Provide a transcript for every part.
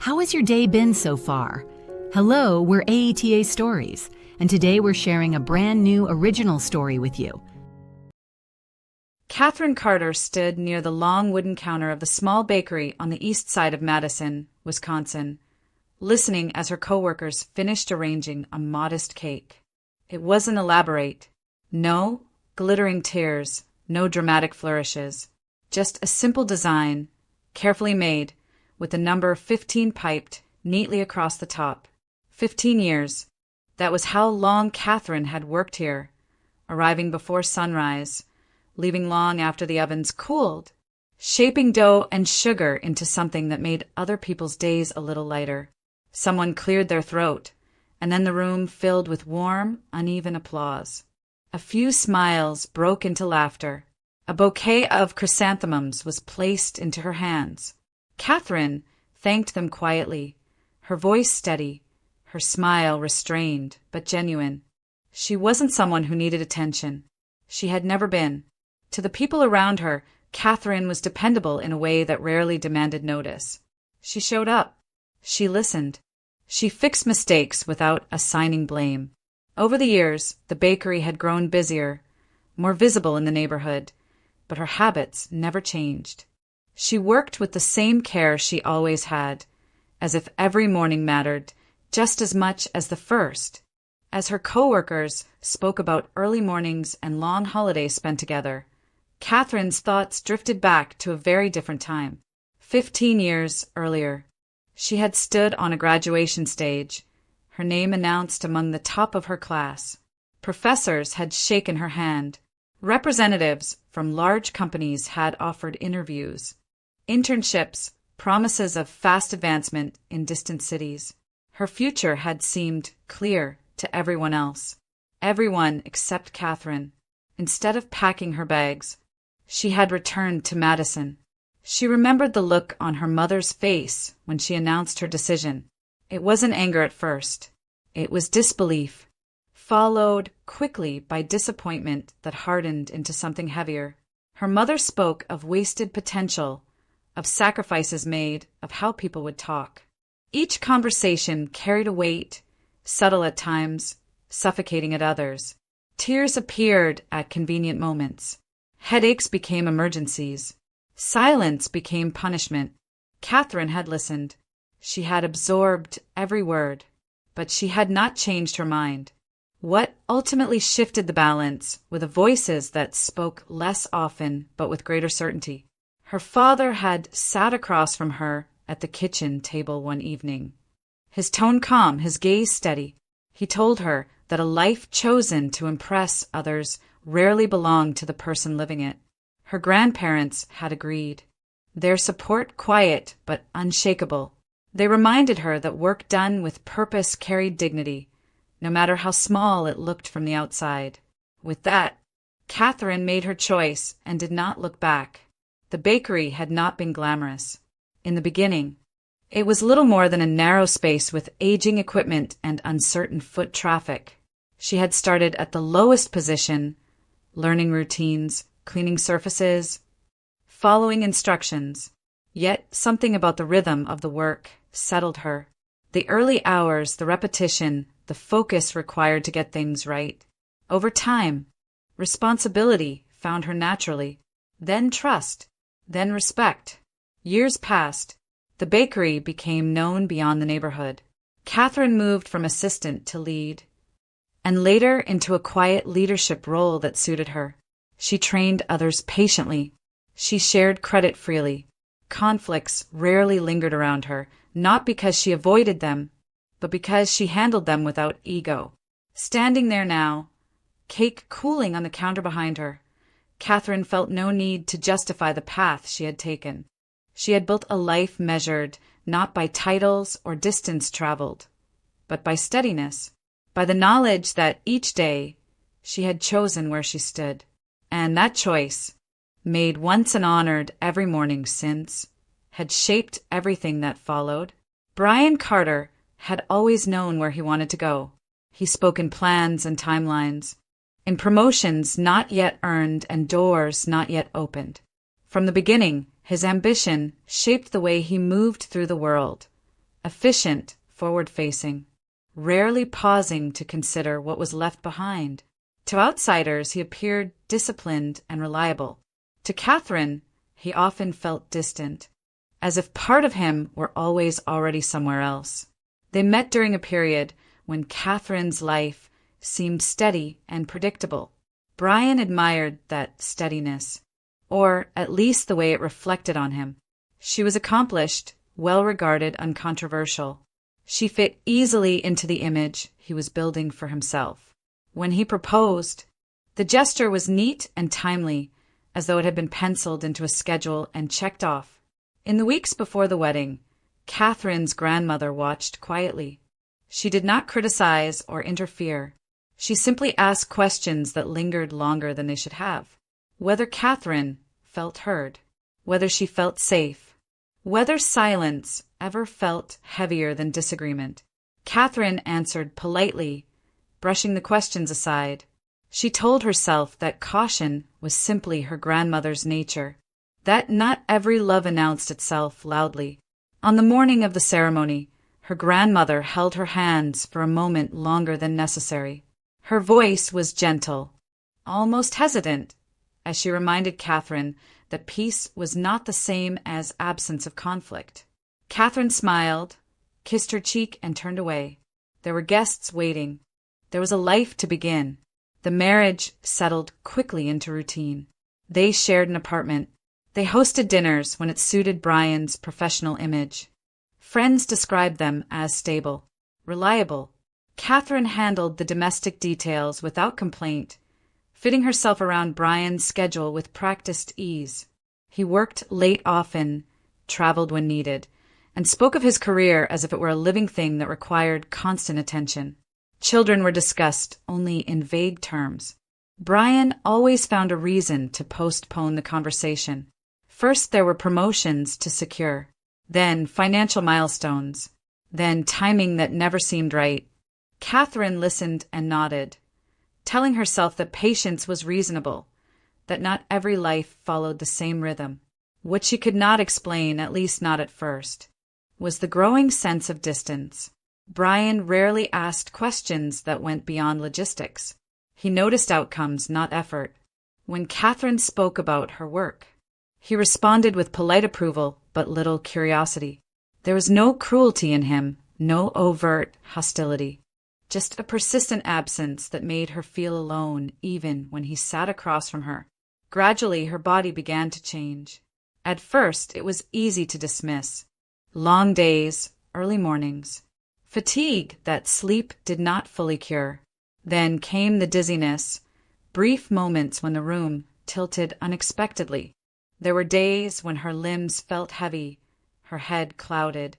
How has your day been so far? Hello, we're AITA Stories, and today we're sharing a brand new original story with you. Catherine Carter stood near the long wooden counter of the small bakery on the east side of Madison, Wisconsin, listening as her coworkers finished arranging a modest cake. It wasn't elaborate. No glittering tiers, no dramatic flourishes. Just a simple design, carefully made, with the number 15 piped neatly across the top. 15 years. That was how long Catherine had worked here, arriving before sunrise, leaving long after the ovens cooled, shaping dough and sugar into something that made other people's days a little lighter. Someone cleared their throat, and then the room filled with warm, uneven applause. A few smiles broke into laughter. A bouquet of chrysanthemums was placed into her hands. Catherine thanked them quietly, her voice steady, her smile restrained but genuine. She wasn't someone who needed attention. She had never been. To the people around her, Catherine was dependable in a way that rarely demanded notice. She showed up. She listened. She fixed mistakes without assigning blame. Over the years, the bakery had grown busier, more visible in the neighborhood, but her habits never changed. She worked with the same care she always had, as if every morning mattered just as much as the first. As her coworkers spoke about early mornings and long holidays spent together, Catherine's thoughts drifted back to a very different time. 15 years earlier, she had stood on a graduation stage, her name announced among the top of her class. Professors had shaken her hand. Representatives from large companies had offered interviews, internships, promises of fast advancement in distant cities. Her future had seemed clear to everyone else. Everyone except Catherine. Instead of packing her bags, she had returned to Madison. She remembered the look on her mother's face when she announced her decision. It wasn't anger at first. It was disbelief, followed quickly by disappointment that hardened into something heavier. Her mother spoke of wasted potential, of sacrifices made, of how people would talk. Each conversation carried a weight, subtle at times, suffocating at others. Tears appeared at convenient moments. Headaches became emergencies. Silence became punishment. Catherine had listened. She had absorbed every word, but she had not changed her mind. What ultimately shifted the balance were the voices that spoke less often but with greater certainty. Her father had sat across from her at the kitchen table one evening. His tone calm, his gaze steady. He told her that a life chosen to impress others rarely belonged to the person living it. Her grandparents had agreed, their support quiet but unshakable. They reminded her that work done with purpose carried dignity, no matter how small it looked from the outside. With that, Catherine made her choice and did not look back. The bakery had not been glamorous. In the beginning, it was little more than a narrow space with aging equipment and uncertain foot traffic. She had started at the lowest position, learning routines, cleaning surfaces, following instructions. Yet something about the rhythm of the work settled her. The early hours, the repetition, the focus required to get things right. Over time, responsibility found her naturally, then trust, then respect. Years passed. The bakery became known beyond the neighborhood. Catherine moved from assistant to lead, and later into a quiet leadership role that suited her. She trained others patiently. She shared credit freely. Conflicts rarely lingered around her, not because she avoided them, but because she handled them without ego. Standing there now, cake cooling on the counter behind her, Catherine felt no need to justify the path she had taken. She had built a life measured not by titles or distance traveled, but by steadiness, by the knowledge that each day she had chosen where she stood. And that choice, made once and honored every morning since, had shaped everything that followed. Brian Carter had always known where he wanted to go. He spoke in plans and timelines, in promotions not yet earned and doors not yet opened. From the beginning, his ambition shaped the way he moved through the world, efficient, forward-facing, rarely pausing to consider what was left behind. To outsiders, he appeared disciplined and reliable. To Catherine, he often felt distant, as if part of him were always already somewhere else. They met during a period when Catherine's life seemed steady and predictable. Brian admired that steadiness, or at least the way it reflected on him. She was accomplished, well-regarded, uncontroversial. She fit easily into the image he was building for himself. When he proposed, the gesture was neat and timely, as though it had been penciled into a schedule and checked off. In the weeks before the wedding, Catherine's grandmother watched quietly. She did not criticize or interfere. She simply asked questions that lingered longer than they should have. Whether Catherine felt heard, whether she felt safe, whether silence ever felt heavier than disagreement. Catherine answered politely, brushing the questions aside. She told herself that caution was simply her grandmother's nature, that not every love announced itself loudly. On the morning of the ceremony, her grandmother held her hands for a moment longer than necessary. Her voice was gentle, almost hesitant, as she reminded Catherine that peace was not the same as absence of conflict. Catherine smiled, kissed her cheek, and turned away. There were guests waiting. There was a life to begin. The marriage settled quickly into routine. They shared an apartment. They hosted dinners when it suited Brian's professional image. Friends described them as stable, reliable. Catherine handled the domestic details without complaint, fitting herself around Brian's schedule with practiced ease. He worked late often, traveled when needed, and spoke of his career as if it were a living thing that required constant attention. Children were discussed only in vague terms. Brian always found a reason to postpone the conversation. First, there were promotions to secure, then financial milestones, then timing that never seemed right. Catherine listened and nodded, telling herself that patience was reasonable, that not every life followed the same rhythm. What she could not explain, at least not at first, was the growing sense of distance. Brian rarely asked questions that went beyond logistics. He noticed outcomes, not effort. When Catherine spoke about her work, he responded with polite approval but little curiosity. There was no cruelty in him, no overt hostility, just a persistent absence that made her feel alone even when he sat across from her. Gradually, her body began to change. At first, it was easy to dismiss. Long days, early mornings, fatigue that sleep did not fully cure. Then came the dizziness, brief moments when the room tilted unexpectedly. There were days when her limbs felt heavy, her head clouded,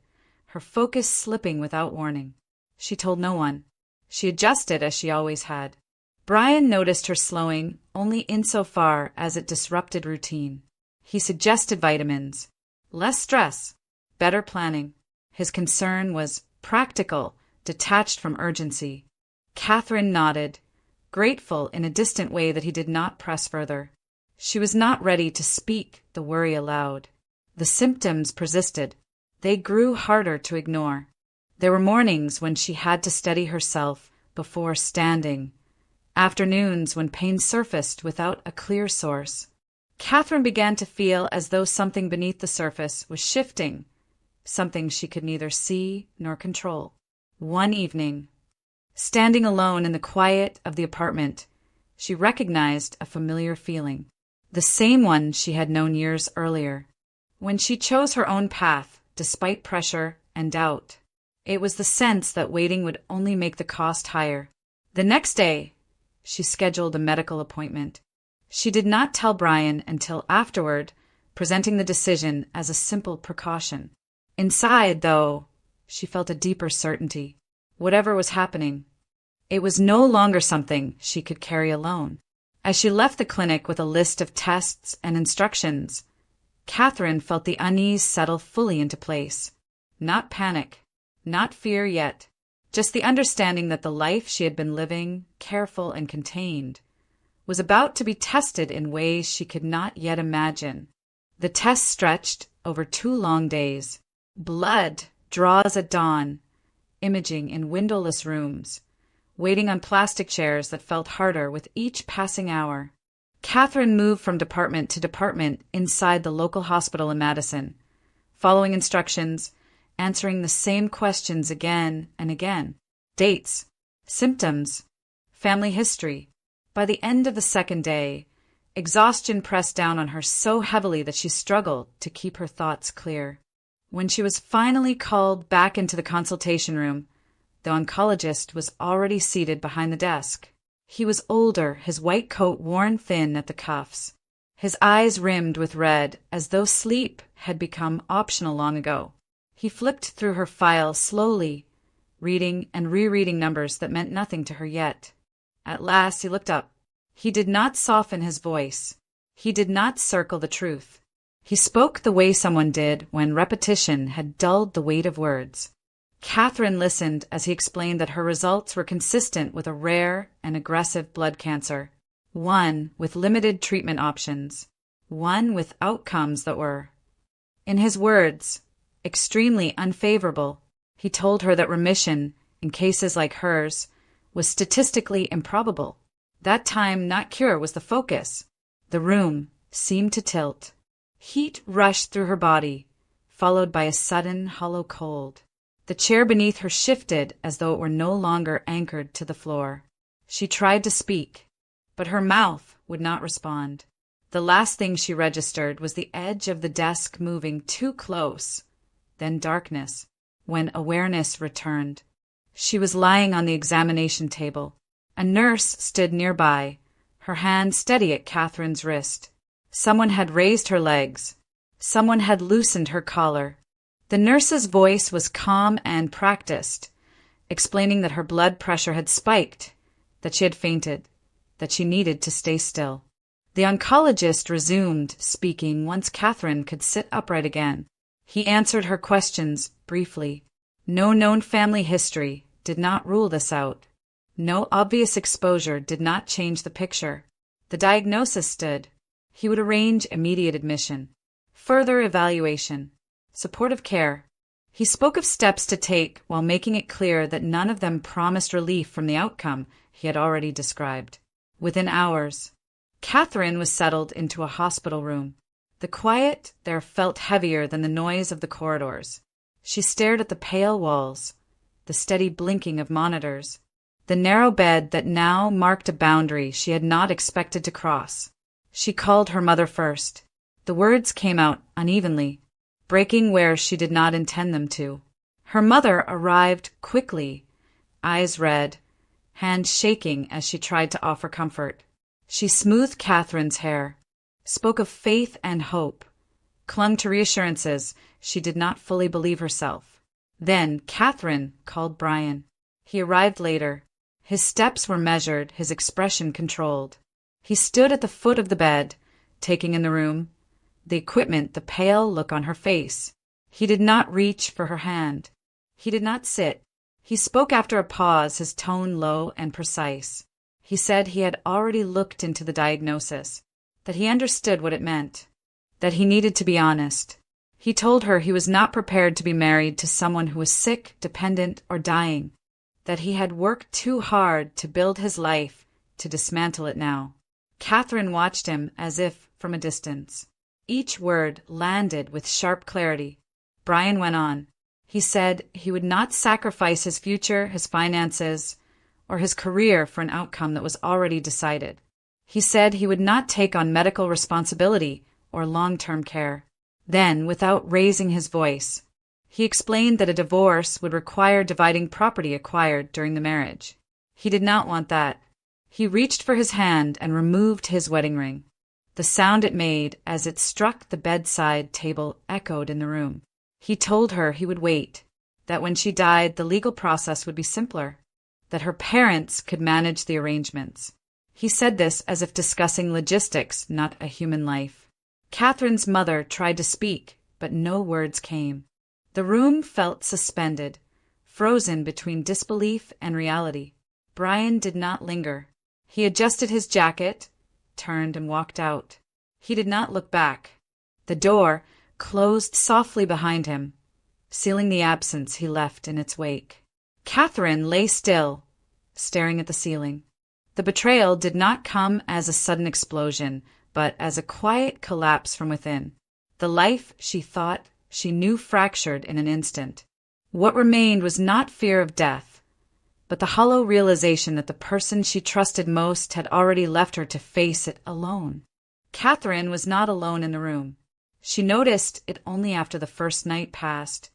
her focus slipping without warning. She told no one. She adjusted as she always had. Brian noticed her slowing only insofar as it disrupted routine. He suggested vitamins, less stress, better planning. His concern was practical, detached from urgency. Catherine nodded, grateful in a distant way that he did not press further. She was not ready to speak the worry aloud. The symptoms persisted. They grew harder to ignore. There were mornings when she had to steady herself before standing, afternoons when pain surfaced without a clear source. Catherine began to feel as though something beneath the surface was shifting, something she could neither see nor control. One evening, standing alone in the quiet of the apartment, she recognized a familiar feeling, the same one she had known years earlier, when she chose her own path despite pressure and doubt. It was the sense that waiting would only make the cost higher. The next day, she scheduled a medical appointment. She did not tell Brian until afterward, presenting the decision as a simple precaution. Inside, though, she felt a deeper certainty. Whatever was happening, it was no longer something she could carry alone. As she left the clinic with a list of tests and instructions, Catherine felt the unease settle fully into place. Not panic, not fear yet, just the understanding that the life she had been living, careful and contained, was about to be tested in ways she could not yet imagine. The test stretched over 2 long days. Blood draws at dawn, imaging in windowless rooms, waiting on plastic chairs that felt harder with each passing hour. Catherine moved from department to department inside the local hospital in Madison, following instructions, answering the same questions again and again. Dates, symptoms, family history. By the end of the second day, exhaustion pressed down on her so heavily that she struggled to keep her thoughts clear. When she was finally called back into the consultation room, the oncologist was already seated behind the desk. He was older, his white coat worn thin at the cuffs, his eyes rimmed with red as though sleep had become optional long ago. He flipped through her file slowly, reading and rereading numbers that meant nothing to her yet. At last he looked up. He did not soften his voice. He did not circle the truth. He spoke the way someone did when repetition had dulled the weight of words. Catherine listened as he explained that her results were consistent with a rare and aggressive blood cancer, one with limited treatment options, one with outcomes that were, in his words, extremely unfavorable. He told her that remission, in cases like hers, was statistically improbable. That time, not cure, was the focus. The room seemed to tilt. Heat rushed through her body, followed by a sudden hollow cold. The chair beneath her shifted as though it were no longer anchored to the floor. She tried to speak, but her mouth would not respond. The last thing she registered was the edge of the desk moving too close, then darkness, when awareness returned. She was lying on the examination table. A nurse stood nearby, her hand steady at Catherine's wrist. Someone had raised her legs. Someone had loosened her collar. The nurse's voice was calm and practiced, explaining that her blood pressure had spiked, that she had fainted, that she needed to stay still. The oncologist resumed speaking once Catherine could sit upright again. He answered her questions briefly. No known family history did not rule this out. No obvious exposure did not change the picture. The diagnosis stood. He would arrange immediate admission, further evaluation, supportive care. He spoke of steps to take while making it clear that none of them promised relief from the outcome he had already described. Within hours, Catherine was settled into a hospital room. The quiet there felt heavier than the noise of the corridors. She stared at the pale walls, the steady blinking of monitors, the narrow bed that now marked a boundary she had not expected to cross. She called her mother first. The words came out unevenly, breaking where she did not intend them to. Her mother arrived quickly, eyes red, hands shaking as she tried to offer comfort. She smoothed Catherine's hair, spoke of faith and hope, clung to reassurances she did not fully believe herself. Then Catherine called Brian. He arrived later. His steps were measured, his expression controlled. He stood at the foot of the bed, taking in the room, the equipment, the pale look on her face. He did not reach for her hand. He did not sit. He spoke after a pause, his tone low and precise. He said he had already looked into the diagnosis, that he understood what it meant, that he needed to be honest. He told her he was not prepared to be married to someone who was sick, dependent, or dying, that he had worked too hard to build his life, to dismantle it now. Catherine watched him as if from a distance. Each word landed with sharp clarity. Brian went on. He said he would not sacrifice his future, his finances, or his career for an outcome that was already decided. He said he would not take on medical responsibility or long-term care. Then, without raising his voice, he explained that a divorce would require dividing property acquired during the marriage. He did not want that. He reached for his hand and removed his wedding ring. The sound it made as it struck the bedside table echoed in the room. He told her he would wait, that when she died the legal process would be simpler, that her parents could manage the arrangements. He said this as if discussing logistics, not a human life. Catherine's mother tried to speak, but no words came. The room felt suspended, frozen between disbelief and reality. Brian did not linger. He adjusted his jacket, turned and walked out. He did not look back. The door closed softly behind him, sealing the absence he left in its wake. Catherine lay still, staring at the ceiling. The betrayal did not come as a sudden explosion, but as a quiet collapse from within. The life she thought she knew fractured in an instant. What remained was not fear of death, but the hollow realization that the person she trusted most had already left her to face it alone. Catherine was not alone in the room. She noticed it only after the first night passed,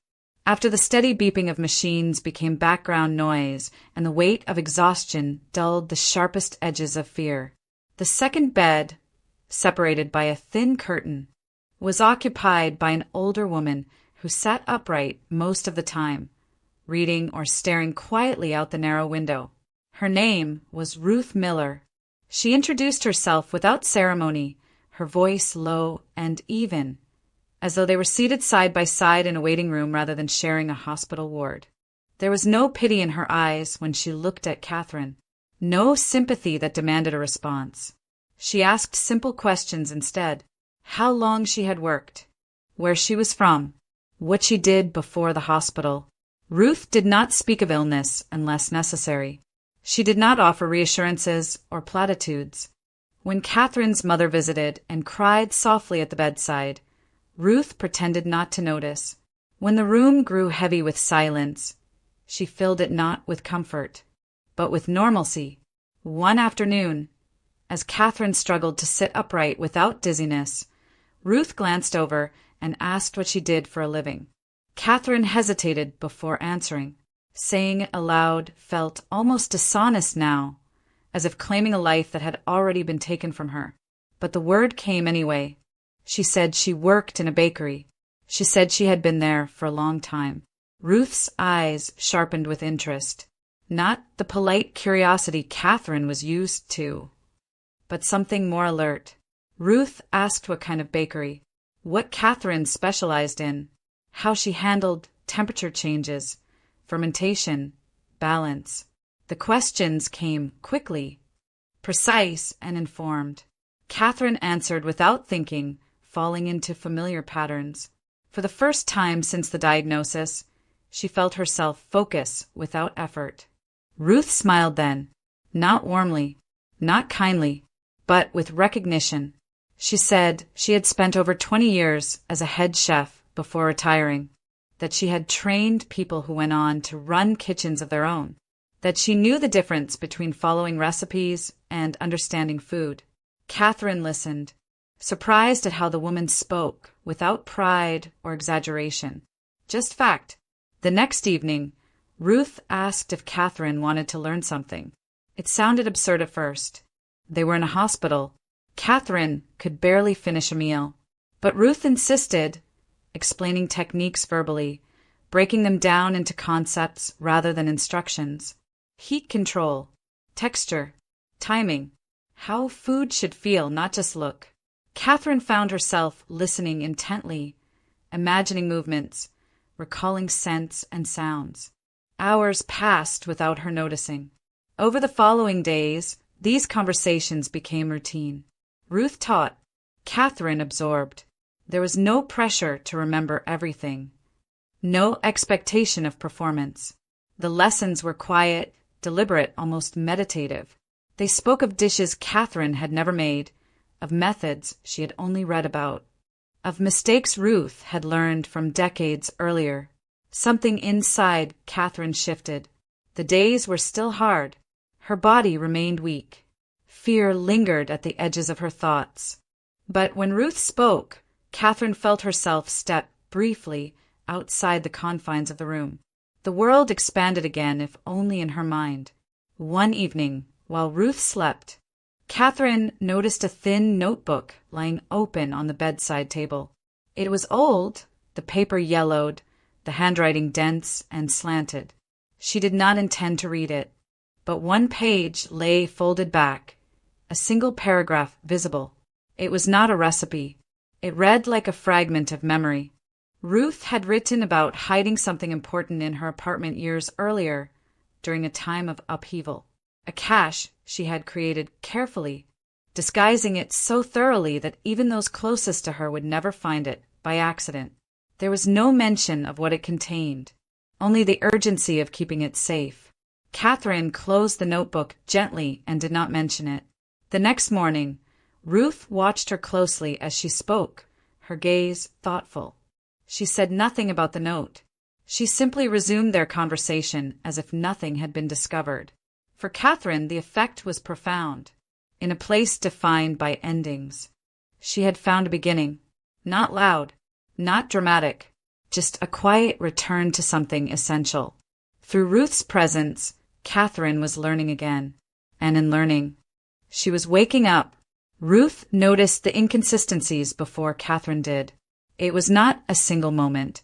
after the steady beeping of machines became background noise and the weight of exhaustion dulled the sharpest edges of fear. The second bed, separated by a thin curtain, was occupied by an older woman who sat upright most of the time, reading or staring quietly out the narrow window. Her name was Ruth Miller. She introduced herself without ceremony, her voice low and even, as though they were seated side by side in a waiting room rather than sharing a hospital ward. There was no pity in her eyes when she looked at Catherine, no sympathy that demanded a response. She asked simple questions instead: how long she had worked, where she was from, what she did before the hospital. Ruth did not speak of illness unless necessary. She did not offer reassurances or platitudes. When Catherine's mother visited and cried softly at the bedside, Ruth pretended not to notice. When the room grew heavy with silence, she filled it not with comfort, but with normalcy. One afternoon, as Catherine struggled to sit upright without dizziness, Ruth glanced over and asked what she did for a living. Catherine hesitated before answering. Saying it aloud felt almost dishonest now, as if claiming a life that had already been taken from her. But the word came anyway. She said she worked in a bakery. She said she had been there for a long time. Ruth's eyes sharpened with interest. Not the polite curiosity Catherine was used to, but something more alert. Ruth asked what kind of bakery, what Catherine specialized in, how she handled temperature changes, fermentation, balance. The questions came quickly, precise and informed. Catherine answered without thinking, falling into familiar patterns. For the first time since the diagnosis, she felt herself focus without effort. Ruth smiled then, not warmly, not kindly, but with recognition. She said she had spent over 20 years as a head chef before retiring, that she had trained people who went on to run kitchens of their own, that she knew the difference between following recipes and understanding food. Catherine listened, surprised at how the woman spoke, without pride or exaggeration, just fact. The next evening, Ruth asked if Catherine wanted to learn something. It sounded absurd at first. They were in a hospital. Catherine could barely finish a meal. But Ruth insisted, explaining techniques verbally, breaking them down into concepts rather than instructions. Heat control, texture, timing, how food should feel, not just look. Catherine found herself listening intently, imagining movements, recalling scents and sounds. Hours passed without her noticing. Over the following days, these conversations became routine. Ruth taught, Catherine absorbed. There was no pressure to remember everything, no expectation of performance. The lessons were quiet, deliberate, almost meditative. They spoke of dishes Catherine had never made, of methods she had only read about, of mistakes Ruth had learned from decades earlier. Something inside Catherine shifted. The days were still hard. Her body remained weak. Fear lingered at the edges of her thoughts. But when Ruth spoke, Catherine felt herself step briefly outside the confines of the room. The world expanded again, if only in her mind. One evening, while Ruth slept, Catherine noticed a thin notebook lying open on the bedside table. It was old, the paper yellowed, the handwriting dense and slanted. She did not intend to read it, but one page lay folded back, a single paragraph visible. It was not a recipe. It read like a fragment of memory. Ruth had written about hiding something important in her apartment years earlier, during a time of upheaval. A cache she had created carefully, disguising it so thoroughly that even those closest to her would never find it by accident. There was no mention of what it contained, only the urgency of keeping it safe. Catherine closed the notebook gently and did not mention it. The next morning, Ruth watched her closely as she spoke, her gaze thoughtful. She said nothing about the note. She simply resumed their conversation as if nothing had been discovered. For Catherine, the effect was profound. In a place defined by endings, she had found a beginning. Not loud, not dramatic, just a quiet return to something essential. Through Ruth's presence, Catherine was learning again. And in learning, she was waking up. Ruth noticed the inconsistencies before Catherine did. It was not a single moment,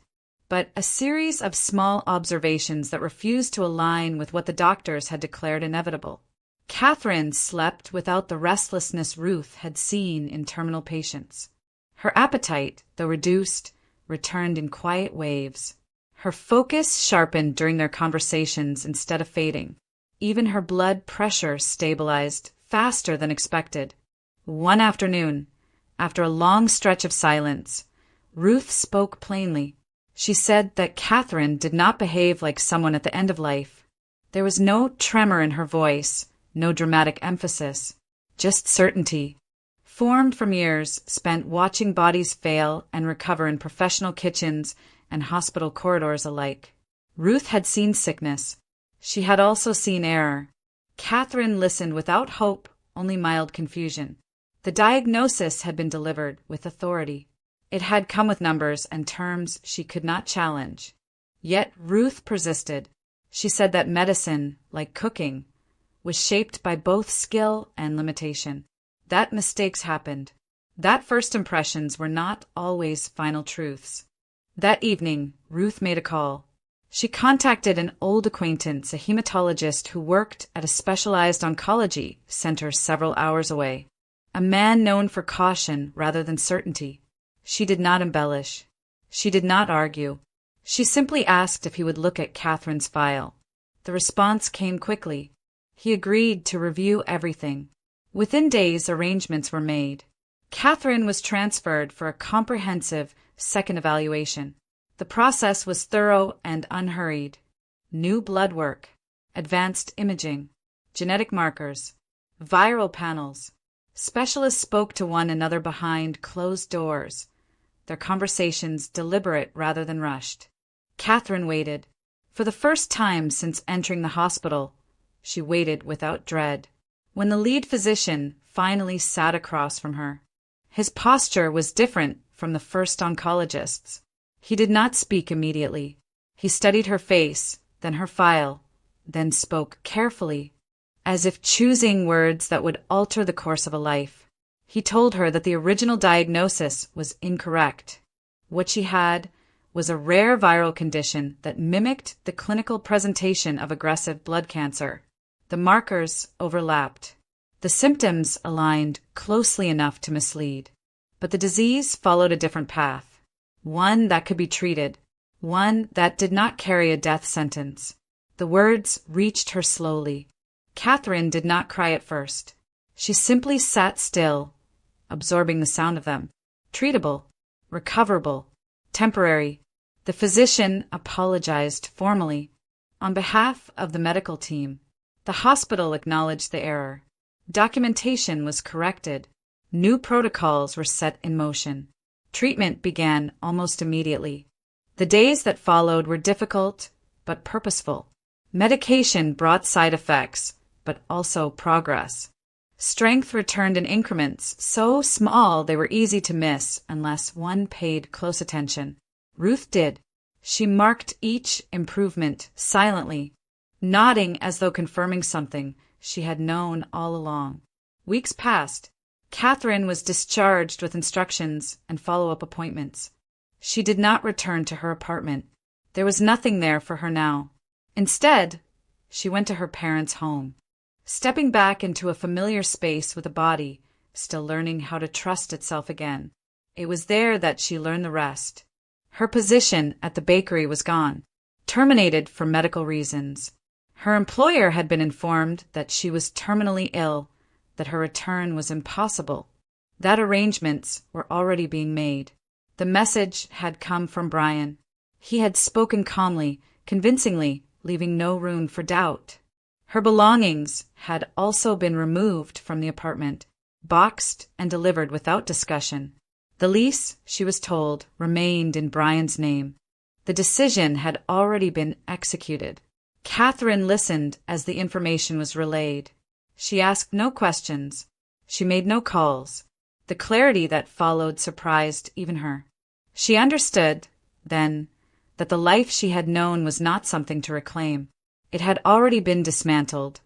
but a series of small observations that refused to align with what the doctors had declared inevitable. Catherine slept without the restlessness Ruth had seen in terminal patients. Her appetite, though reduced, returned in quiet waves. Her focus sharpened during their conversations instead of fading. Even her blood pressure stabilized faster than expected. One afternoon, after a long stretch of silence, Ruth spoke plainly. She said that Catherine did not behave like someone at the end of life. There was no tremor in her voice, no dramatic emphasis, just certainty, formed from years spent watching bodies fail and recover in professional kitchens and hospital corridors alike. Ruth had seen sickness. She had also seen error. Catherine listened without hope, only mild confusion. The diagnosis had been delivered with authority. It had come with numbers and terms she could not challenge. Yet Ruth persisted. She said that medicine, like cooking, was shaped by both skill and limitation. That mistakes happened. That first impressions were not always final truths. That evening, Ruth made a call. She contacted an old acquaintance, a hematologist who worked at a specialized oncology center several hours away. A man known for caution rather than certainty. She did not embellish. She did not argue. She simply asked if he would look at Catherine's file. The response came quickly. He agreed to review everything. Within days, arrangements were made. Catherine was transferred for a comprehensive second evaluation. The process was thorough and unhurried. New blood work, advanced imaging, genetic markers, viral panels. Specialists spoke to one another behind closed doors, their conversations deliberate rather than rushed. Catherine waited. For the first time since entering the hospital, she waited without dread. When the lead physician finally sat across from her, his posture was different from the first oncologist's. He did not speak immediately. He studied her face, then her file, then spoke carefully, as if choosing words that would alter the course of a life. He told her that the original diagnosis was incorrect. What she had was a rare viral condition that mimicked the clinical presentation of aggressive blood cancer. The markers overlapped. The symptoms aligned closely enough to mislead. But the disease followed a different path. One that could be treated. One that did not carry a death sentence. The words reached her slowly. Catherine did not cry at first. She simply sat still, absorbing the sound of them. Treatable, recoverable, temporary. The physician apologized formally. On behalf of the medical team, the hospital acknowledged the error. Documentation was corrected. New protocols were set in motion. Treatment began almost immediately. The days that followed were difficult, but purposeful. Medication brought side effects, but also progress. Strength returned in increments, so small they were easy to miss unless one paid close attention. Ruth did. She marked each improvement silently, nodding as though confirming something she had known all along. Weeks passed. Catherine was discharged with instructions and follow-up appointments. She did not return to her apartment. There was nothing there for her now. Instead, she went to her parents' home, stepping back into a familiar space with a body still learning how to trust itself again. It was there that she learned the rest. Her position at the bakery was gone, terminated for medical reasons. Her employer had been informed that she was terminally ill, that her return was impossible, that arrangements were already being made. The message had come from Brian. He had spoken calmly, convincingly, leaving no room for doubt. Her belongings had also been removed from the apartment, boxed and delivered without discussion. The lease, she was told, remained in Brian's name. The decision had already been executed. Catherine listened as the information was relayed. She asked no questions. She made no calls. The clarity that followed surprised even her. She understood, then, that the life she had known was not something to reclaim. It had already been dismantled,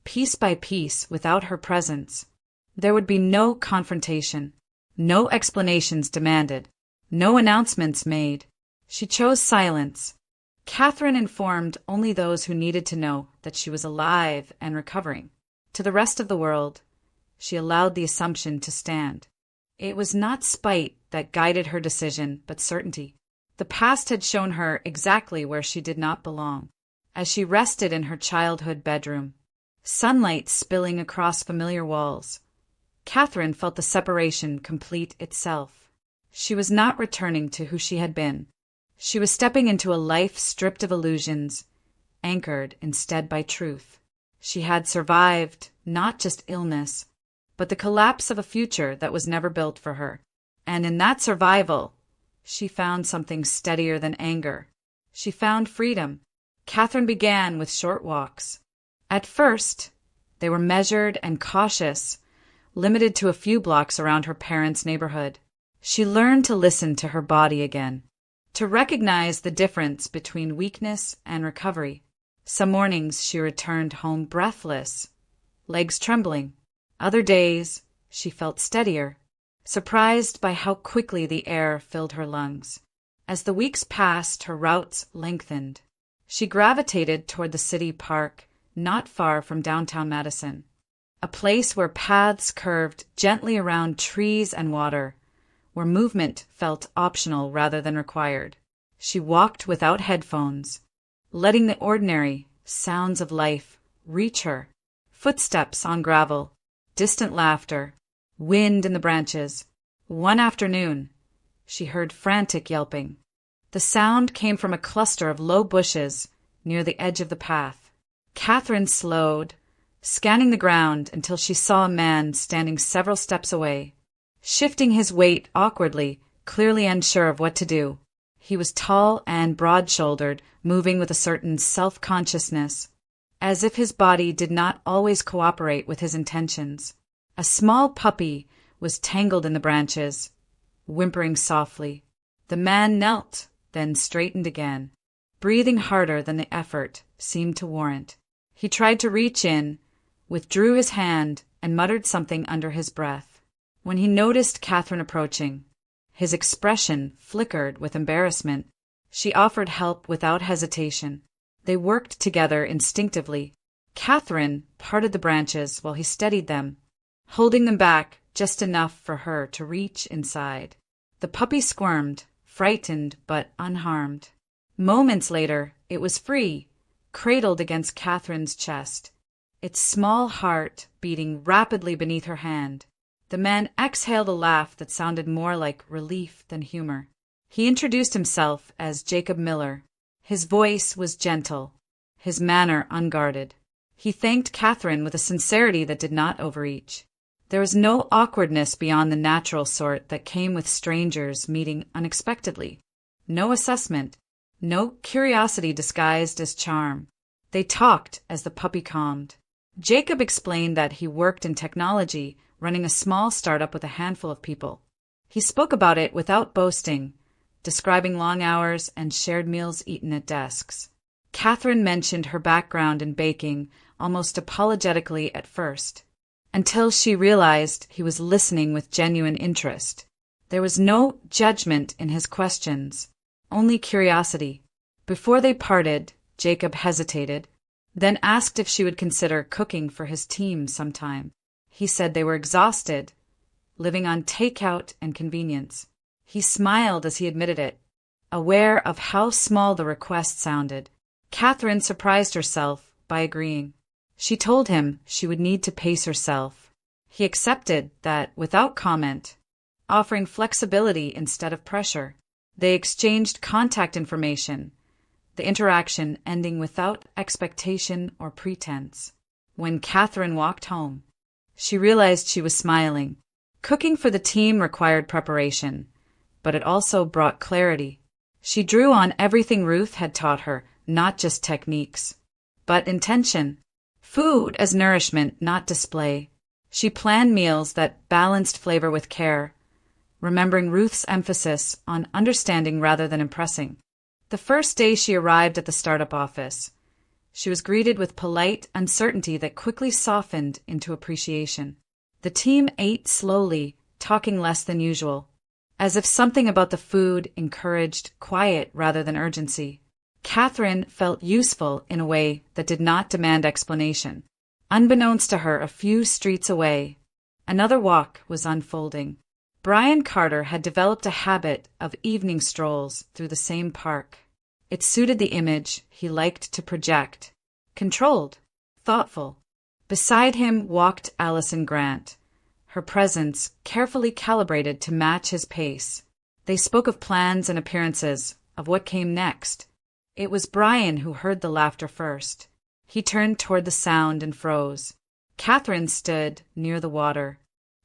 piece by piece, without her presence. There would be no confrontation, no explanations demanded, no announcements made. She chose silence. Catherine informed only those who needed to know that she was alive and recovering. To the rest of the world, she allowed the assumption to stand. It was not spite that guided her decision, but certainty. The past had shown her exactly where she did not belong. As she rested in her childhood bedroom, sunlight spilling across familiar walls, Catherine felt the separation complete itself. She was not returning to who she had been. She was stepping into a life stripped of illusions, anchored instead by truth. She had survived not just illness, but the collapse of a future that was never built for her. And in that survival, she found something steadier than anger. She found freedom. Catherine began with short walks. At first, they were measured and cautious, limited to a few blocks around her parents' neighborhood. She learned to listen to her body again, to recognize the difference between weakness and recovery. Some mornings she returned home breathless, legs trembling. Other days, she felt steadier, surprised by how quickly the air filled her lungs. As the weeks passed, her routes lengthened. She gravitated toward the city park, not far from downtown Madison, a place where paths curved gently around trees and water, where movement felt optional rather than required. She walked without headphones, letting the ordinary sounds of life reach her. Footsteps on gravel, distant laughter, wind in the branches. One afternoon, she heard frantic yelping. The sound came from a cluster of low bushes near the edge of the path. Catherine slowed, scanning the ground until she saw a man standing several steps away, shifting his weight awkwardly, clearly unsure of what to do. He was tall and broad-shouldered, moving with a certain self-consciousness, as if his body did not always cooperate with his intentions. A small puppy was tangled in the branches, whimpering softly. The man knelt, then straightened again, breathing harder than the effort seemed to warrant. He tried to reach in, withdrew his hand, and muttered something under his breath. When he noticed Catherine approaching, his expression flickered with embarrassment. She offered help without hesitation. They worked together instinctively. Catherine parted the branches while he steadied them, holding them back just enough for her to reach inside. The puppy squirmed, frightened but unharmed. Moments later, it was free, cradled against Catherine's chest, its small heart beating rapidly beneath her hand. The man exhaled a laugh that sounded more like relief than humor. He introduced himself as Jacob Miller. His voice was gentle, his manner unguarded. He thanked Catherine with a sincerity that did not overreach. There was no awkwardness beyond the natural sort that came with strangers meeting unexpectedly. No assessment, no curiosity disguised as charm. They talked as the puppy calmed. Jacob explained that he worked in technology, running a small startup with a handful of people. He spoke about it without boasting, describing long hours and shared meals eaten at desks. Catherine mentioned her background in baking almost apologetically at first, until she realized he was listening with genuine interest. There was no judgment in his questions, only curiosity. Before they parted, Jacob hesitated, then asked if she would consider cooking for his team sometime. He said they were exhausted, living on takeout and convenience. He smiled as he admitted it, aware of how small the request sounded. Catherine surprised herself by agreeing. She told him she would need to pace herself. He accepted that without comment. offering flexibility instead of pressure. They exchanged contact information, the interaction ending without expectation or pretense. When Catherine walked home, she realized she was smiling. Cooking for the team required preparation, but it also brought clarity. She drew on everything Ruth had taught her, not just techniques, but intention. Food as nourishment, not display. She planned meals that balanced flavor with care, remembering Ruth's emphasis on understanding rather than impressing. The first day she arrived at the startup office, she was greeted with polite uncertainty that quickly softened into appreciation. The team ate slowly, talking less than usual, as if something about the food encouraged quiet rather than urgency. Catherine felt useful in a way that did not demand explanation. Unbeknownst to her, a few streets away, another walk was unfolding. Brian Carter had developed a habit of evening strolls through the same park. It suited the image he liked to project. Controlled, thoughtful. Beside him walked Allison Grant, her presence carefully calibrated to match his pace. They spoke of plans and appearances, of what came next. It was Brian who heard the laughter first. He turned toward the sound and froze. Catherine stood near the water,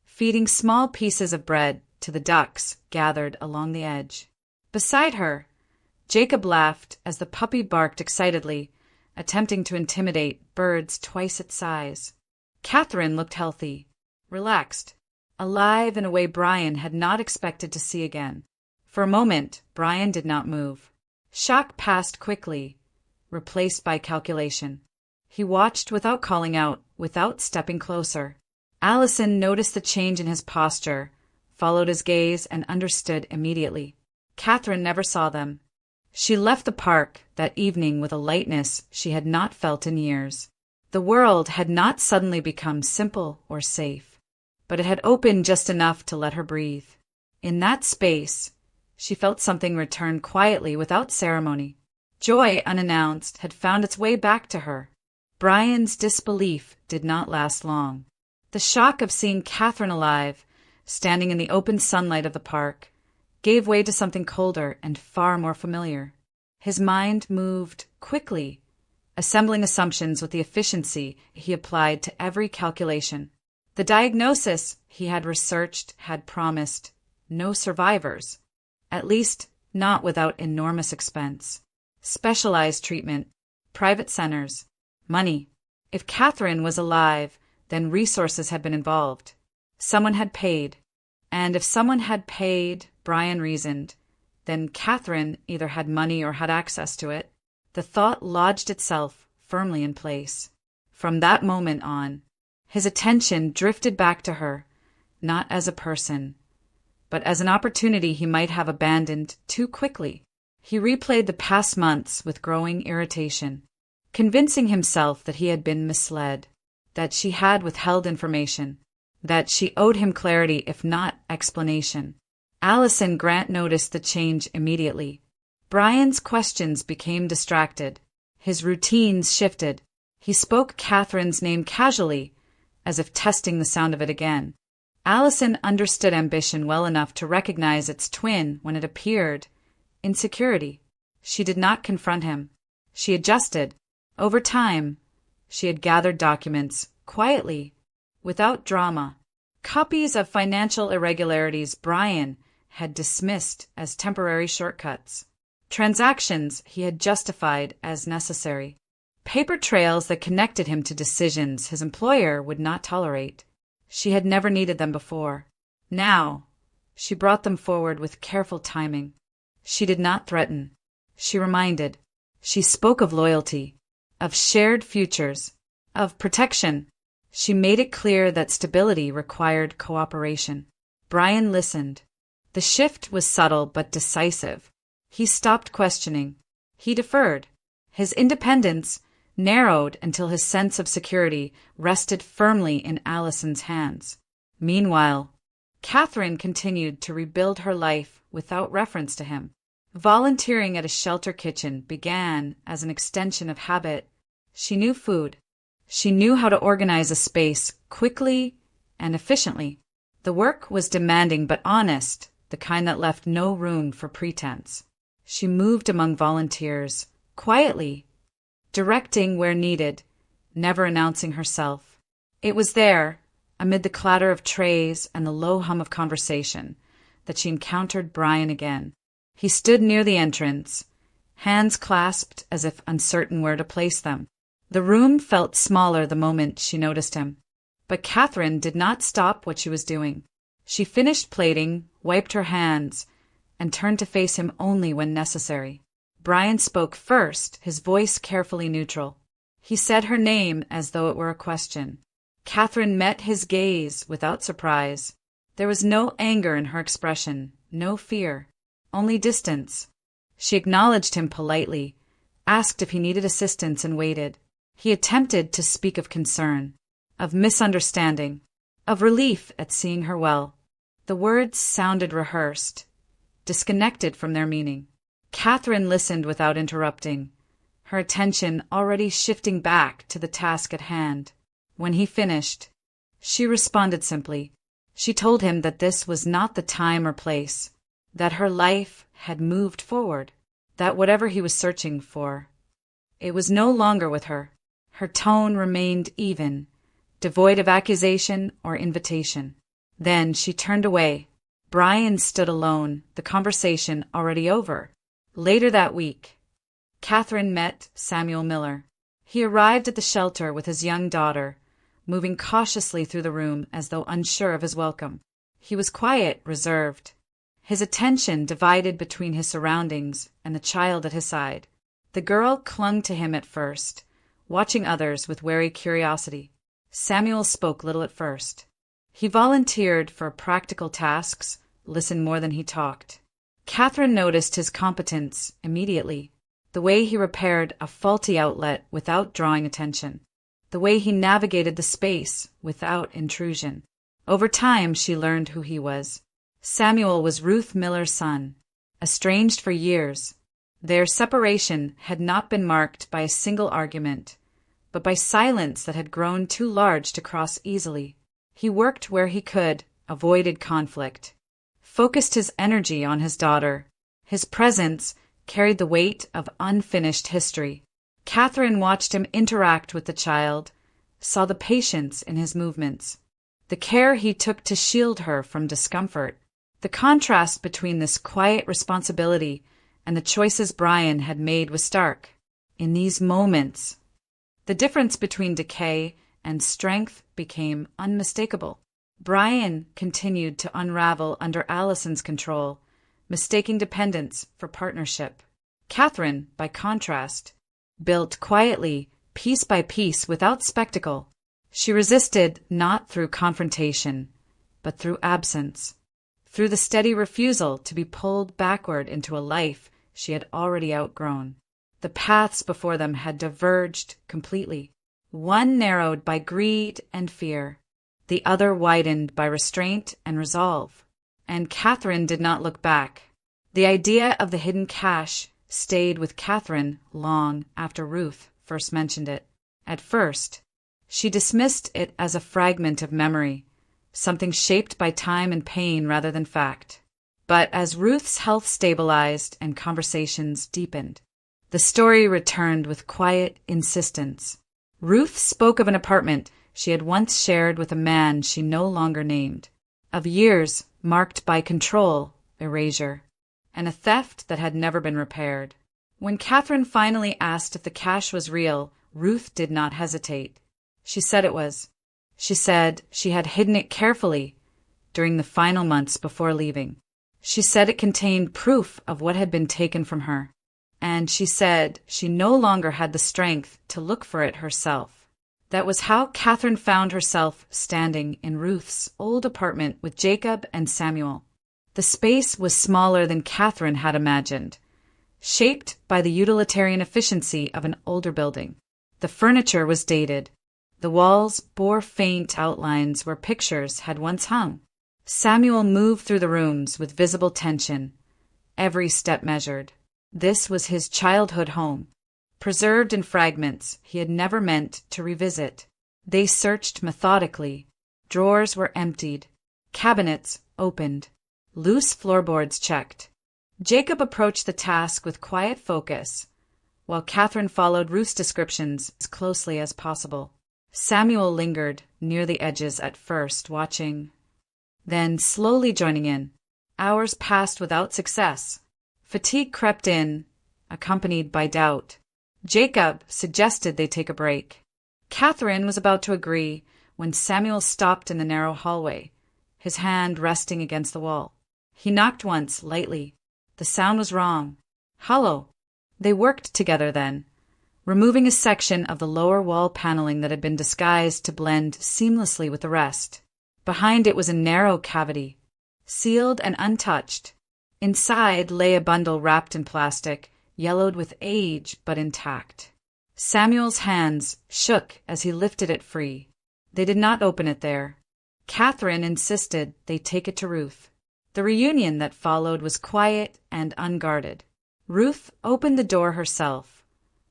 feeding small pieces of bread to the ducks gathered along the edge. Beside her, Jacob laughed as the puppy barked excitedly, attempting to intimidate birds twice its size. Catherine looked healthy, relaxed, alive in a way Brian had not expected to see again. For a moment, Brian did not move. Shock passed quickly, replaced by calculation. He watched without calling out, without stepping closer. Allison noticed the change in his posture, followed his gaze, and understood immediately. Catherine never saw them. She left the park that evening with a lightness she had not felt in years. The world had not suddenly become simple or safe, but it had opened just enough to let her breathe. In that space, she felt something return quietly without ceremony. Joy, unannounced, had found its way back to her. Brian's disbelief did not last long. The shock of seeing Catherine alive, standing in the open sunlight of the park, gave way to something colder and far more familiar. His mind moved quickly, assembling assumptions with the efficiency he applied to every calculation. The diagnosis he had researched had promised no survivors, at least not without enormous expense. Specialized treatment, private centers, money. If Catherine was alive, then resources had been involved. Someone had paid. And if someone had paid, Brian reasoned, then Catherine either had money or had access to it. The thought lodged itself firmly in place. From that moment on, his attention drifted back to her, not as a person, but as an opportunity he might have abandoned too quickly. He replayed the past months with growing irritation, convincing himself that he had been misled, that she had withheld information, that she owed him clarity if not explanation. Allison Grant noticed the change immediately. Brian's questions became distracted. His routines shifted. He spoke Catherine's name casually, as if testing the sound of it again. Allison understood ambition well enough to recognize its twin when it appeared: insecurity. She did not confront him. She adjusted. Over time, she had gathered documents, quietly, without drama. Copies of financial irregularities Brian had dismissed as temporary shortcuts. Transactions he had justified as necessary. Paper trails that connected him to decisions his employer would not tolerate. She had never needed them before. Now, she brought them forward with careful timing. She did not threaten. She reminded. She spoke of loyalty, of shared futures, of protection. She made it clear that stability required cooperation. Brian listened. The shift was subtle but decisive. He stopped questioning. He deferred. His independence narrowed until his sense of security rested firmly in Allison's hands. Meanwhile, Catherine continued to rebuild her life without reference to him. Volunteering at a shelter kitchen began as an extension of habit. She knew food. She knew how to organize a space quickly and efficiently. The work was demanding but honest, the kind that left no room for pretense. She moved among volunteers, quietly, directing where needed, never announcing herself. It was there, amid the clatter of trays and the low hum of conversation, that she encountered Brian again. He stood near the entrance, hands clasped as if uncertain where to place them. The room felt smaller the moment she noticed him. But Catherine did not stop what she was doing. She finished plating, wiped her hands, and turned to face him only when necessary. Brian spoke first, his voice carefully neutral. He said her name as though it were a question. Catherine met his gaze without surprise. There was no anger in her expression, no fear, only distance. She acknowledged him politely, asked if he needed assistance, and waited. He attempted to speak of concern, of misunderstanding, of relief at seeing her well. The words sounded rehearsed, disconnected from their meaning. Catherine listened without interrupting, her attention already shifting back to the task at hand. When he finished, she responded simply. She told him that this was not the time or place, that her life had moved forward, that whatever he was searching for, it was no longer with her. Her tone remained even, devoid of accusation or invitation. Then she turned away. Brian stood alone, the conversation already over. Later that week, Catherine met Samuel Miller. He arrived at the shelter with his young daughter, moving cautiously through the room as though unsure of his welcome. He was quiet, reserved, his attention divided between his surroundings and the child at his side. The girl clung to him at first, watching others with wary curiosity. Samuel spoke little at first. He volunteered for practical tasks, listened more than he talked. Catherine noticed his competence immediately, the way he repaired a faulty outlet without drawing attention, the way he navigated the space without intrusion. Over time, she learned who he was. Samuel was Ruth Miller's son, estranged for years. Their separation had not been marked by a single argument, but by silence that had grown too large to cross easily. He worked where he could, avoided conflict, focused his energy on his daughter. His presence carried the weight of unfinished history. Catherine watched him interact with the child, saw the patience in his movements, the care he took to shield her from discomfort. The contrast between this quiet responsibility and the choices Brian had made was stark. In these moments, the difference between decay and strength became unmistakable. Brian continued to unravel under Allison's control, mistaking dependence for partnership. Catherine, by contrast, built quietly, piece by piece, without spectacle. She resisted not through confrontation, but through absence, through the steady refusal to be pulled backward into a life she had already outgrown. The paths before them had diverged completely. One narrowed by greed and fear, the other widened by restraint and resolve. And Catherine did not look back. The idea of the hidden cache stayed with Catherine long after Ruth first mentioned it. At first, she dismissed it as a fragment of memory, something shaped by time and pain rather than fact. But as Ruth's health stabilized and conversations deepened, the story returned with quiet insistence. Ruth spoke of an apartment she had once shared with a man she no longer named, of years marked by control, erasure, and a theft that had never been repaired. When Catherine finally asked if the cache was real, Ruth did not hesitate. She said it was. She said she had hidden it carefully during the final months before leaving. She said it contained proof of what had been taken from her. And she said she no longer had the strength to look for it herself. That was how Catherine found herself standing in Ruth's old apartment with Jacob and Samuel. The space was smaller than Catherine had imagined, shaped by the utilitarian efficiency of an older building. The furniture was dated. The walls bore faint outlines where pictures had once hung. Samuel moved through the rooms with visible tension, every step measured. This was his childhood home, preserved in fragments he had never meant to revisit. They searched methodically. Drawers were emptied, Cabinets opened. Loose floorboards checked. Jacob approached the task with quiet focus, while Catherine followed Ruth's descriptions as closely as possible. Samuel lingered near the edges at first, watching, then slowly joining in. Hours passed without success. Fatigue crept in, accompanied by doubt. Jacob suggested they take a break. Catherine was about to agree when Samuel stopped in the narrow hallway, his hand resting against the wall. He knocked once, lightly. The sound was wrong. Hollow. They worked together then, removing a section of the lower wall paneling that had been disguised to blend seamlessly with the rest. Behind it was a narrow cavity, sealed and untouched. Inside lay a bundle wrapped in plastic, yellowed with age but intact. Samuel's hands shook as he lifted it free. They did not open it there. Catherine insisted they take it to Ruth. The reunion that followed was quiet and unguarded. Ruth opened the door herself,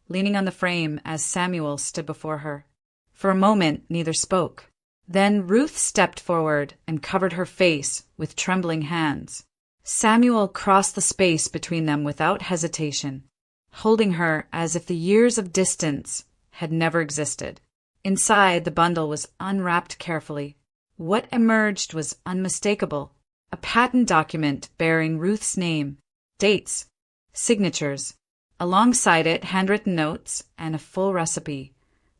leaning on the frame as Samuel stood before her. For a moment, neither spoke. Then Ruth stepped forward and covered her face with trembling hands. Samuel crossed the space between them without hesitation, holding her as if the years of distance had never existed. Inside, the bundle was unwrapped carefully. What emerged was unmistakable. A patent document bearing Ruth's name, dates, signatures. Alongside it, handwritten notes and a full recipe.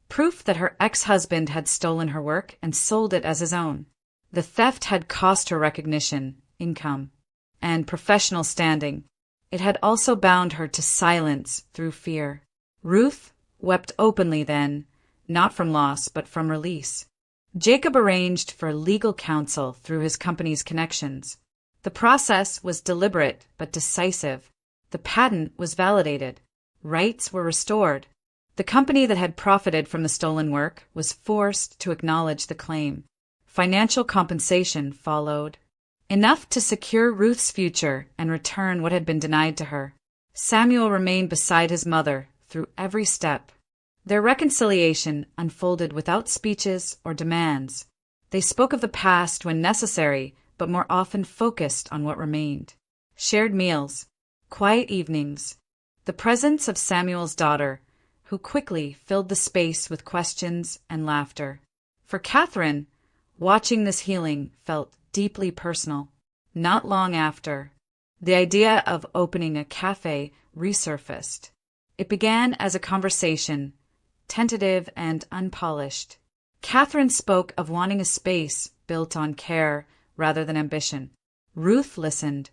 Proof that her ex-husband had stolen her work and sold it as his own. The theft had cost her recognition, income, and professional standing. It had also bound her to silence through fear. Ruth wept openly then, not from loss but from release. Jacob arranged for legal counsel through his company's connections. The process was deliberate but decisive. The patent was validated. Rights were restored. The company that had profited from the stolen work was forced to acknowledge the claim. Financial compensation followed. Enough to secure Ruth's future and return what had been denied to her. Samuel remained beside his mother through every step. Their reconciliation unfolded without speeches or demands. They spoke of the past when necessary, but more often focused on what remained. Shared meals, quiet evenings, the presence of Samuel's daughter, who quickly filled the space with questions and laughter. For Catherine, watching this healing felt deeply personal. Not long after, the idea of opening a cafe resurfaced. It began as a conversation, tentative and unpolished. Catherine spoke of wanting a space built on care rather than ambition. Ruth listened,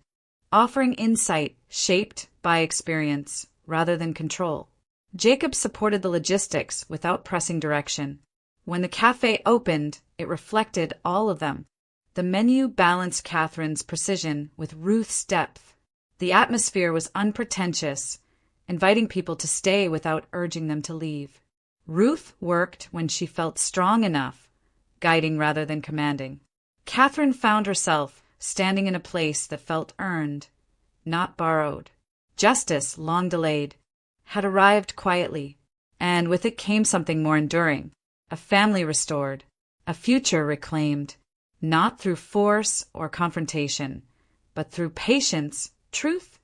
offering insight shaped by experience rather than control. Jacob supported the logistics without pressing direction. When the cafe opened, it reflected all of them. The menu balanced Catherine's precision with Ruth's depth. The atmosphere was unpretentious, inviting people to stay without urging them to leave. Ruth worked when she felt strong enough, guiding rather than commanding. Catherine found herself standing in a place that felt earned, not borrowed. Justice, long delayed, had arrived quietly, and with it came something more enduring, a family restored, a future reclaimed, not through force or confrontation, but through patience, truth,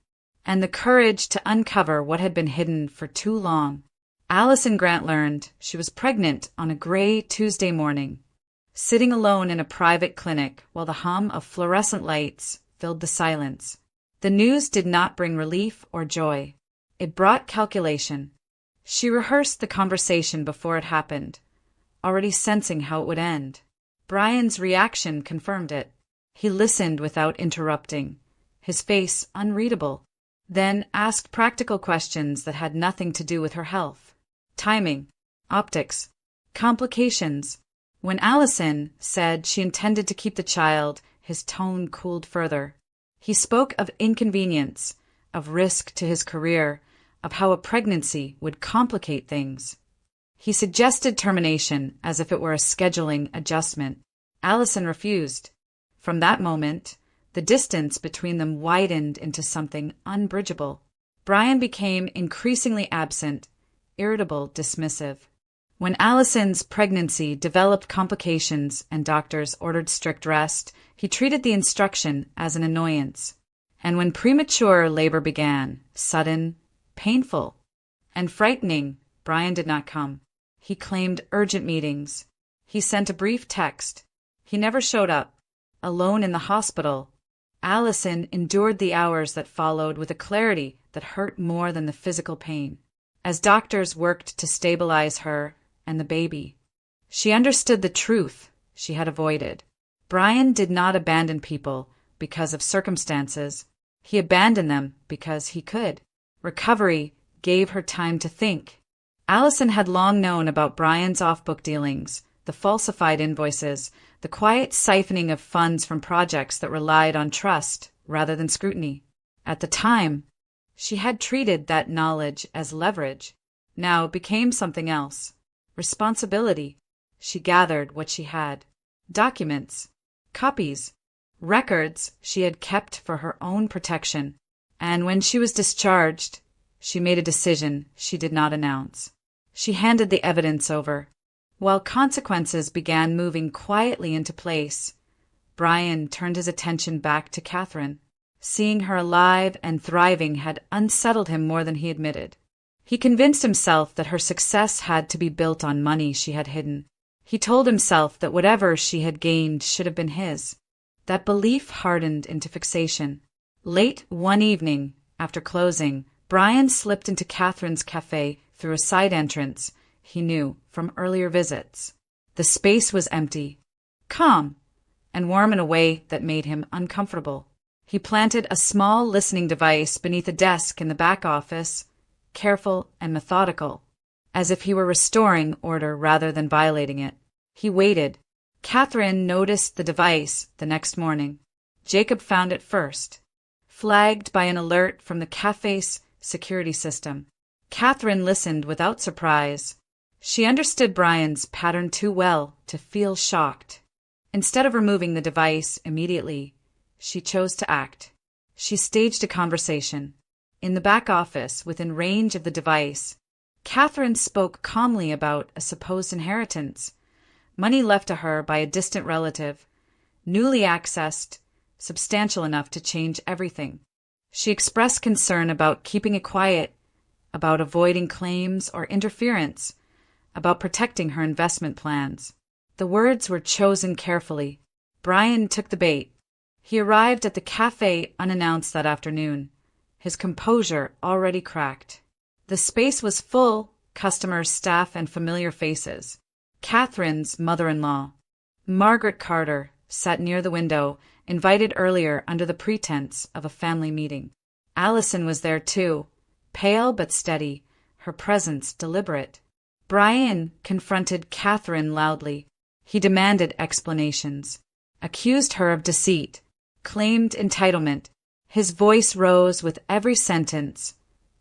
and the courage to uncover what had been hidden for too long. Allison Grant learned she was pregnant on a gray Tuesday morning, sitting alone in a private clinic while the hum of fluorescent lights filled the silence. The news did not bring relief or joy. It brought calculation. She rehearsed the conversation before it happened, already sensing how it would end. Brian's reaction confirmed it. He listened without interrupting, his face unreadable, then asked practical questions that had nothing to do with her health. Timing, optics, complications. When Allison said she intended to keep the child, his tone cooled further. He spoke of inconvenience, of risk to his career, of how a pregnancy would complicate things. He suggested termination as if it were a scheduling adjustment. Allison refused. From that moment, the distance between them widened into something unbridgeable. Brian became increasingly absent, irritable, dismissive. When Allison's pregnancy developed complications and doctors ordered strict rest, he treated the instruction as an annoyance. And when premature labor began, sudden, painful, and frightening, Brian did not come. He claimed urgent meetings. He sent a brief text. He never showed up. Alone in the hospital, Allison endured the hours that followed with a clarity that hurt more than the physical pain. As doctors worked to stabilize her and the baby, she understood the truth she had avoided. Brian did not abandon people because of circumstances. He abandoned them because he could. Recovery gave her time to think. Allison had long known about Brian's off-book dealings, the falsified invoices, the quiet siphoning of funds from projects that relied on trust rather than scrutiny. At the time, she had treated that knowledge as leverage. Now it became something else. Responsibility. She gathered what she had. Documents, copies, records she had kept for her own protection. And when she was discharged, she made a decision she did not announce. She handed the evidence over. While consequences began moving quietly into place, Brian turned his attention back to Catherine. Seeing her alive and thriving had unsettled him more than he admitted. He convinced himself that her success had to be built on money she had hidden. He told himself that whatever she had gained should have been his. That belief hardened into fixation. Late one evening, after closing, Brian slipped into Catherine's cafe through a side entrance he knew from earlier visits. The space was empty, calm, and warm in a way that made him uncomfortable. He planted a small listening device beneath a desk in the back office, careful and methodical, as if he were restoring order rather than violating it. He waited. Catherine noticed the device the next morning. Jacob found it first, flagged by an alert from the cafe's security system. Catherine listened without surprise. She understood Brian's pattern too well to feel shocked. Instead of removing the device immediately, she chose to act. She staged a conversation. In the back office, within range of the device, Catherine spoke calmly about a supposed inheritance, money left to her by a distant relative, newly accessed, substantial enough to change everything. She expressed concern about keeping it quiet, about avoiding claims or interference, about protecting her investment plans. The words were chosen carefully. Brian took the bait. He arrived at the cafe unannounced that afternoon, his composure already cracked. The space was full, customers, staff, and familiar faces. Catherine's mother-in-law, Margaret Carter, sat near the window, invited earlier under the pretense of a family meeting. Allison was there too, pale but steady, her presence deliberate. Brian confronted Catherine loudly. He demanded explanations, accused her of deceit, claimed entitlement. His voice rose with every sentence,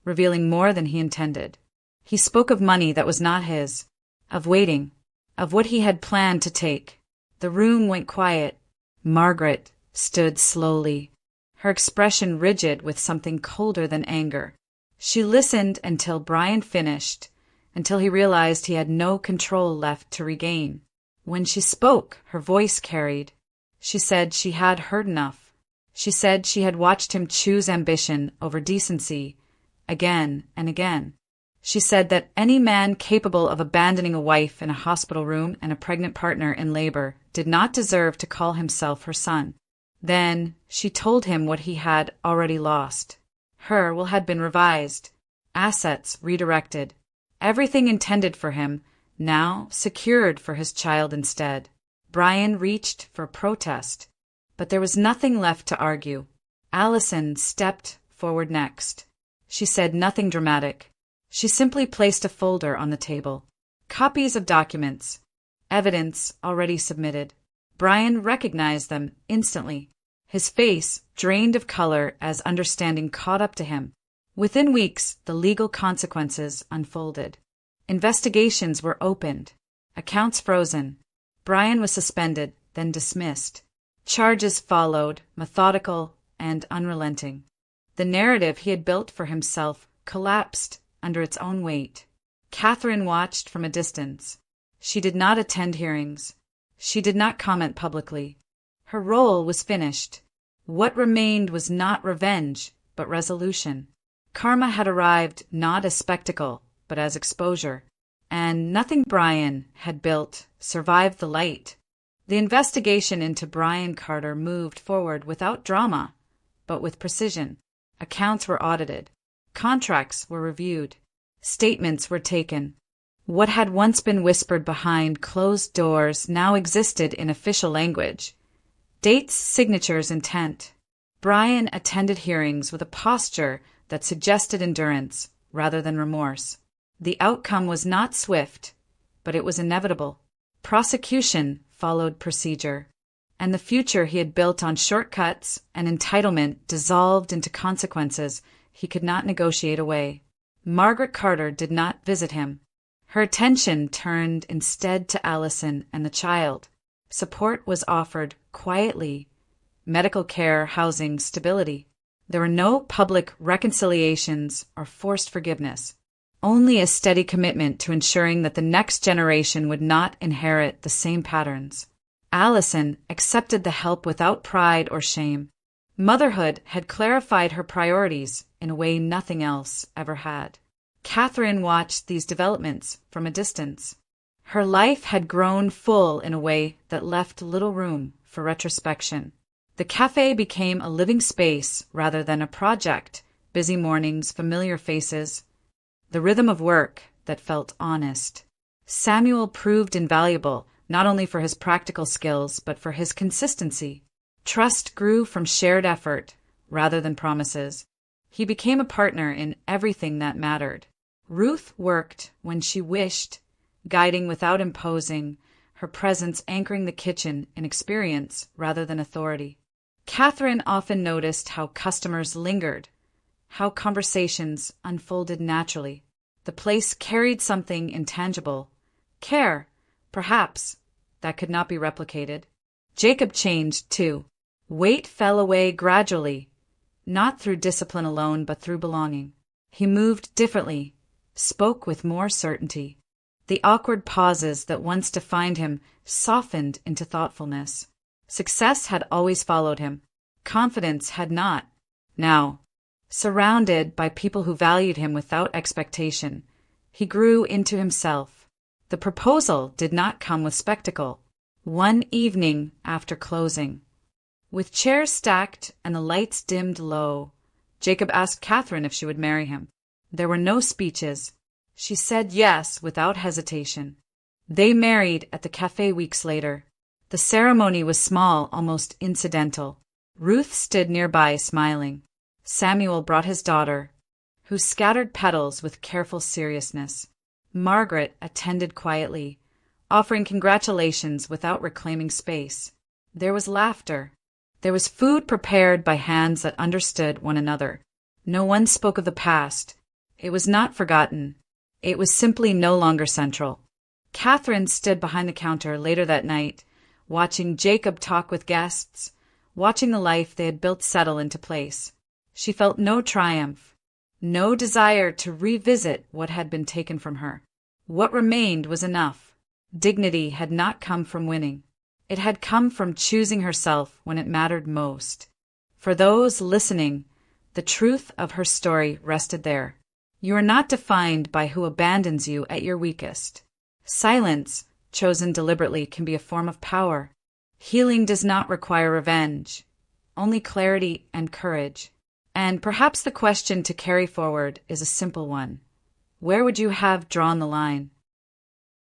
revealing more than he intended. He spoke of money that was not his, of waiting, of what he had planned to take. The room went quiet. Margaret stood slowly, her expression rigid with something colder than anger. She listened until Brian finished, until he realized he had no control left to regain. When she spoke, her voice carried. She said she had heard enough. She said she had watched him choose ambition over decency again and again. She said that any man capable of abandoning a wife in a hospital room and a pregnant partner in labor did not deserve to call himself her son. Then she told him what he had already lost. Her will had been revised, assets redirected, everything intended for him now secured for his child instead. Brian reached for protest, but there was nothing left to argue. Allison stepped forward next. She said nothing dramatic. She simply placed a folder on the table. Copies of documents, evidence already submitted. Brian recognized them instantly. His face drained of color as understanding caught up to him. Within weeks, the legal consequences unfolded. Investigations were opened, accounts frozen. Brian was suspended, then dismissed. Charges followed, methodical and unrelenting. The narrative he had built for himself collapsed under its own weight. Catherine watched from a distance. She did not attend hearings. She did not comment publicly. Her role was finished. What remained was not revenge, but resolution. Karma had arrived not as spectacle, but as exposure. And nothing Brian had built survived the light. The investigation into Brian Carter moved forward without drama, but with precision. Accounts were audited. Contracts were reviewed. Statements were taken. What had once been whispered behind closed doors now existed in official language. Dates, signatures, intent. Brian attended hearings with a posture that suggested endurance rather than remorse. The outcome was not swift, but it was inevitable. Prosecution followed procedure, and the future he had built on shortcuts and entitlement dissolved into consequences he could not negotiate away. Margaret Carter did not visit him. Her attention turned instead to Allison and the child. Support was offered quietly. Medical care, housing, stability. There were no public reconciliations or forced forgiveness. Only a steady commitment to ensuring that the next generation would not inherit the same patterns. Allison accepted the help without pride or shame. Motherhood had clarified her priorities in a way nothing else ever had. Catherine watched these developments from a distance. Her life had grown full in a way that left little room for retrospection. The cafe became a living space rather than a project, busy mornings, familiar faces, the rhythm of work that felt honest. Samuel proved invaluable, not only for his practical skills, but for his consistency. Trust grew from shared effort rather than promises. He became a partner in everything that mattered. Ruth worked when she wished, guiding without imposing, her presence anchoring the kitchen in experience rather than authority. Catherine often noticed how customers lingered, how conversations unfolded naturally. The place carried something intangible. Care, perhaps, that could not be replicated. Jacob changed, too. Weight fell away gradually, not through discipline alone, but through belonging. He moved differently, spoke with more certainty. The awkward pauses that once defined him softened into thoughtfulness. Success had always followed him. Confidence had not. Now, surrounded by people who valued him without expectation, he grew into himself. The proposal did not come with spectacle. One evening after closing, with chairs stacked and the lights dimmed low, Jacob asked Catherine if she would marry him. There were no speeches. She said yes without hesitation. They married at the cafe weeks later. The ceremony was small, almost incidental. Ruth stood nearby, smiling. Samuel brought his daughter, who scattered petals with careful seriousness. Margaret attended quietly, offering congratulations without reclaiming space. There was laughter. There was food prepared by hands that understood one another. No one spoke of the past. It was not forgotten. It was simply no longer central. Catherine stood behind the counter later that night, watching Jacob talk with guests, watching the life they had built settle into place. She felt no triumph, no desire to revisit what had been taken from her. What remained was enough. Dignity had not come from winning. It had come from choosing herself when it mattered most. For those listening, the truth of her story rested there. You are not defined by who abandons you at your weakest. Silence, chosen deliberately, can be a form of power. Healing does not require revenge, only clarity and courage. And perhaps the question to carry forward is a simple one. Where would you have drawn the line?